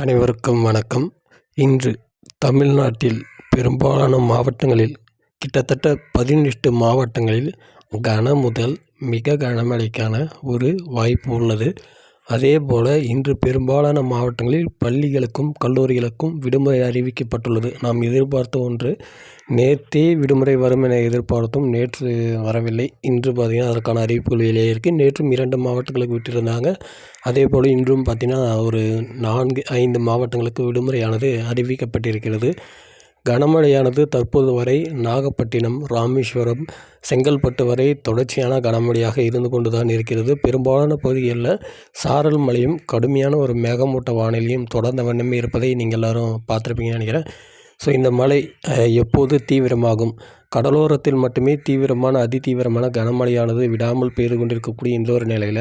அனைவருக்கும் வணக்கம். இன்று தமிழ்நாட்டில் பெரும்பாலான மாவட்டங்களில் கிட்டத்தட்ட 18 மாவட்டங்களில் கன முதல் மிக கனமழைக்கான ஒரு வாய்ப்பு உள்ளது. அதேபோல இன்று பெரும்பாலான மாவட்டங்களில் பள்ளிகளுக்கும் கல்லூரிகளுக்கும் விடுமுறை அறிவிக்கப்பட்டுள்ளது. நாம் எதிர்பார்த்த ஒன்று. நேற்றே விடுமுறை வரும் என எதிர்பார்த்தும் நேற்று வரவில்லை. இன்று பார்த்திங்கன்னா அதற்கான அறிவிப்புகள் வெளியே இருக்குது. நேற்றும் 2 மாவட்டங்களுக்கு விட்டிருந்தாங்க. அதேபோல் இன்றும் பார்த்திங்கன்னா ஒரு 4-5 மாவட்டங்களுக்கு விடுமுறையானது அறிவிக்கப்பட்டிருக்கிறது. கனமழையானது தற்போது வரை நாகப்பட்டினம், ராமேஸ்வரம், செங்கல்பட்டு வரை தொடர்ச்சியான கனமழையாக இருந்து கொண்டு தான் இருக்கிறது. பெரும்பாலான பகுதிகளில் சாரல் மழையும் கடுமையான ஒரு மேகமூட்ட வானிலையும் தொடர்ந்த வண்ணமே இருப்பதை நீங்கள் எல்லோரும் பார்த்துருப்பீங்கன்னு நினைக்கிறேன். ஸோ இந்த மழை எப்போது தீவிரமாகும்? கடலோரத்தில் மட்டுமே தீவிரமான அதிதீவிரமான கனமழையானது விடாமல் பெய்து கொண்டிருக்கக்கூடிய இந்த ஒரு நிலையில்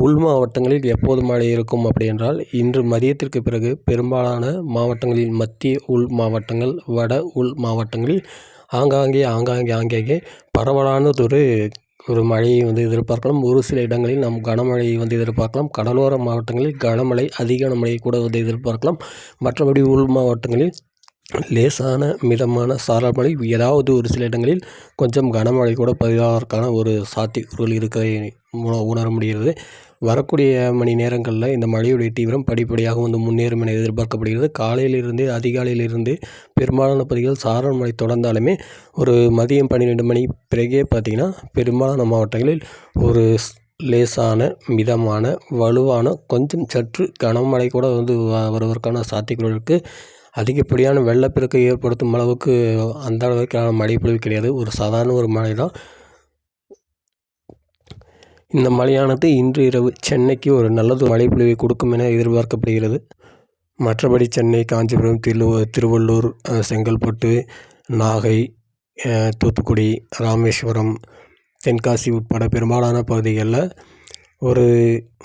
உள் மாவட்டங்களில் எப்போது மழை இருக்கும் அப்படி என்றால் இன்று மதியத்திற்கு பிறகு பெரும்பாலான மாவட்டங்களில் மத்திய உள் மாவட்டங்கள், வட உள் மாவட்டங்களில் ஆங்காங்கே பரவலானதொரு மழையை எதிர்பார்க்கலாம். ஒரு சில இடங்களில் நாம் கனமழையை எதிர்பார்க்கலாம். கடலோர மாவட்டங்களில் கனமழை, அதிக கனமழையை கூட எதிர்பார்க்கலாம். மற்றபடி உள் மாவட்டங்களில் லேசான மிதமான சாரல் மழை, ஏதாவது ஒரு சில இடங்களில் கொஞ்சம் கனமழை கூட பதிவாவதற்கான ஒரு சாத்தியக்கூறுகள் இருக்கிறதை உணர முடிகிறது. வரக்கூடிய மணி நேரங்களில் இந்த மழையுடைய தீவிரம் படிப்படியாக முன்னேறும் என எதிர்பார்க்கப்படுகிறது. காலையிலிருந்து அதிகாலையிலிருந்து பெரும்பாலான பகுதிகள் சாரல் மழை தொடர்ந்தாலுமே ஒரு மதியம் 12 மணி பிறகே பார்த்திங்கன்னா பெரும்பாலான மாவட்டங்களில் ஒரு லேசான மிதமான வலுவான கொஞ்சம் சற்று கனமழை கூட வருவதற்கான சாத்தியக்கூறுகள் இருக்குது. அதிகப்படியான வெள்ளப்பெருக்கை ஏற்படுத்தும் அளவுக்கு அந்த அளவுக்கான மழை பொழிவு கிடையாது. ஒரு சாதாரண ஒரு மழை தான். இந்த மழையானது இன்று இரவு சென்னைக்கு ஒரு நல்லது மழை பொழிவை கொடுக்கும் என எதிர்பார்க்கப்படுகிறது. மற்றபடி சென்னை, காஞ்சிபுரம், திருவள்ளூர், செங்கல்பட்டு, நாகை, தூத்துக்குடி, ராமேஸ்வரம், தென்காசி உட்பட பெரும்பாலான பகுதிகளில் ஒரு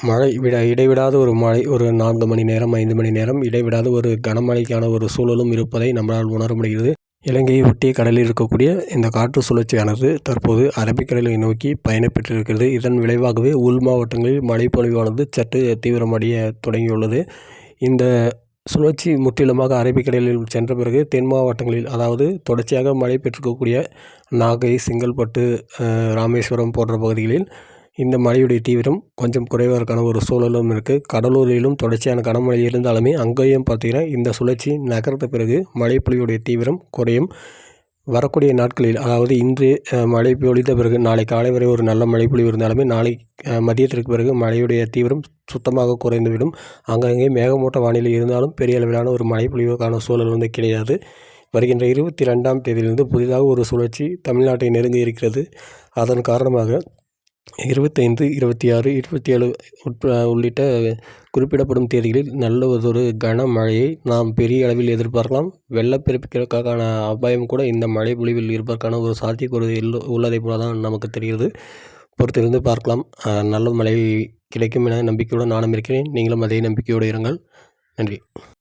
மழை இடைவிடாத ஒரு மழை, ஒரு 4 மணி நேரம் 5 மணி நேரம் இடைவிடாத ஒரு கனமழைக்கான ஒரு சூழலும் இருப்பதை நம்மளால் உணர முடிகிறது. இலங்கையை ஒட்டிய கடலில் இருக்கக்கூடிய இந்த காற்று சுழற்சியானது தற்போது அரபிக்கடலை நோக்கி பயணப்பெற்றிருக்கிறது. இதன் விளைவாகவே உள் மாவட்டங்களில் மழைப்பொழிவானது சற்று தீவிரமடைய தொடங்கியுள்ளது. இந்த சுழற்சி முற்றிலுமாக அரபிக்கடலில் சென்ற பிறகு தென் மாவட்டங்களில், அதாவது தொடர்ச்சியாக மழை பெற்றிருக்கக்கூடிய நாகை, செங்கல்பட்டு, ராமேஸ்வரம் போன்ற பகுதிகளில் இந்த மழையுடைய தீவிரம் கொஞ்சம் குறைவதற்கான ஒரு சூழலும் இருக்குது. கடலூரிலும் தொடர்ச்சியான கனமழை இருந்தாலுமே அங்கேயும் பார்த்திங்கன்னா இந்த சுழற்சி நகர்ந்த பிறகு மழைப்பொழிவுடைய தீவிரம் குறையும். வரக்கூடிய நாட்களில், அதாவது இன்று மழை பொழிந்த பிறகு நாளை காலை வரை ஒரு நல்ல மழைப்பொழிவு இருந்தாலுமே நாளை மதியத்திற்கு பிறகு மழையுடைய தீவிரம் சுத்தமாக குறைந்துவிடும். அங்கங்கே மேகமூட்ட வானிலை இருந்தாலும் பெரிய அளவிலான ஒரு மழைப்பொழிவுக்கான சூழல் கிடையாது. வருகின்ற 22ஆம் தேதியிலிருந்து புதிதாக ஒரு சுழற்சி தமிழ்நாட்டை நெருங்க இருக்கிறது. அதன் காரணமாக 25, 26, 27 உள்ளிட்ட குறிப்பிடப்படும் தேதிகளில் நல்லதொரு கனமழையை நாம் பெரிய அளவில் எதிர்பார்க்கலாம். வெள்ளப்பெருக்கிற்கான அபாயம் கூட இந்த மழை பொழிவில் இருப்பதற்கான ஒரு சாத்தியக்கூறு உள்ளதை போல தான் நமக்கு தெரிகிறது. பொறுத்திருந்து பார்க்கலாம். நல்ல மழை கிடைக்கும் என நம்பிக்கையுடன் நானும் இருக்கிறேன். நீங்களும் அதே நம்பிக்கையோடு இருங்கள். நன்றி.